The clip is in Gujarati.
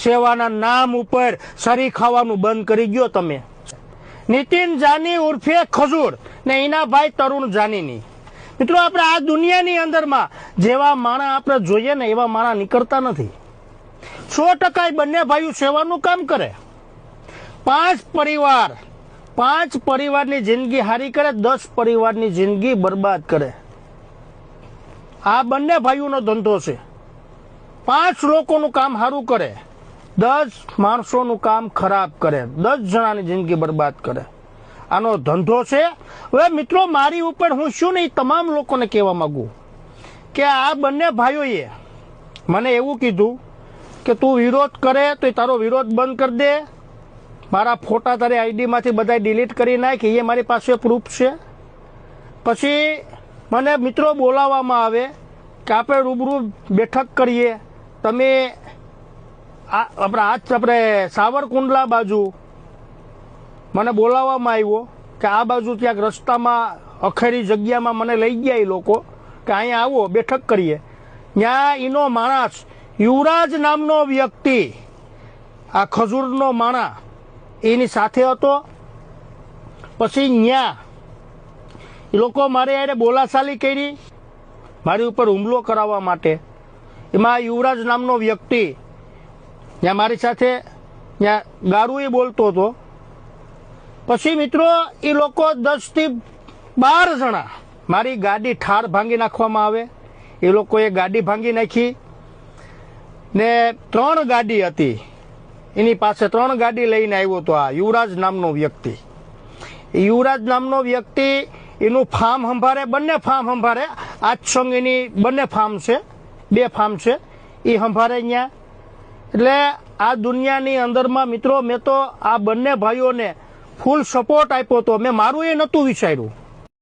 સેવાના નામ ઉપર સરી ખાવાનું બંધ કરી ગયો તમે. નીતિન જાની ઉર્ફે ખજૂર ને એના ભાઈ તરુણ જાનીની. મિત્રો આપણે આ દુનિયાની અંદરમાં જેવા માણા આપણે જોઈએ ને એવા માણા નીકળતા નથી. 100% બંને ભાઈઓ સેવાનું કામ કરે. 5 પરિવારની જિંદગી હારી કરે, 10 પરિવારની જિંદગી બરબાદ કરે. આ બંને ભાઈઓનો ધંધો છે. 5 લોકોનું કામ સારું કરે, 10 માણસોનું કામ ખરાબ કરે, 10 જણાની જિંદગી બરબાદ કરે. આનો ધંધો છે. હવે મિત્રો મારી ઉપર હું શું નહીં તમામ લોકોને કહેવા માંગુ કે આ બંને ભાઈઓએ મને એવું કીધું કે તું વિરોધ કરે તો તારો વિરોધ બંધ કરી દે, મારા ફોટા તારી આઈડીમાંથી બધા ડિલીટ કરી નાખ, એ મારી પાસે પ્રૂફ છે. પછી મને મિત્રો બોલાવવામાં આવે કે આપણે રૂબરૂ બેઠક કરીએ. તમે આપણે સાવરકુંડલા બાજુ મને બોલાવવામાં આવ્યો કે આ બાજુ ક્યાંક રસ્તામાં અખેરી જગ્યામાં મને લઈ ગયા એ લોકો કે અહીંયા આવો બેઠક કરીએ. ત્યાં એનો માણસ યુવરાજ નામનો વ્યક્તિ, આ ખજૂરનો માણા એની સાથે હતો. પછી ત્યાં એ લોકો મારે યારે બોલાચાલી કરી મારી ઉપર હુમલો કરાવવા માટે. એમાં યુવરાજ નામનો વ્યક્તિ ત્યાં મારી સાથે ત્યાં ગારું બોલતો હતો. પછી મિત્રો એ લોકો 10 થી 12 જણા મારી ગાડી ઠાર ભાંગી નાખવામાં આવે. એ લોકોએ ગાડી ભાંગી નાખી ને 3 ગાડી હતી એની પાસે, 3 ગાડી લઈને આવ્યો હતો આ યુવરાજ નામનો વ્યક્તિ. યુવરાજ નામનો વ્યક્તિ એનું ફાર્મ સંભાળે, બંને ફાર્મ સંભાળે. આજ સંગ એની બંને ફાર્મ છે, 2 ફાર્મ છે, એ સંભાળે અહીંયા. એટલે આ દુનિયાની અંદરમાં મિત્રો મેં તો આ બંને ભાઈઓને ફૂલ સપોર્ટ આપ્યો હતો. મેં મારું એ નહોતું વિચાર્યું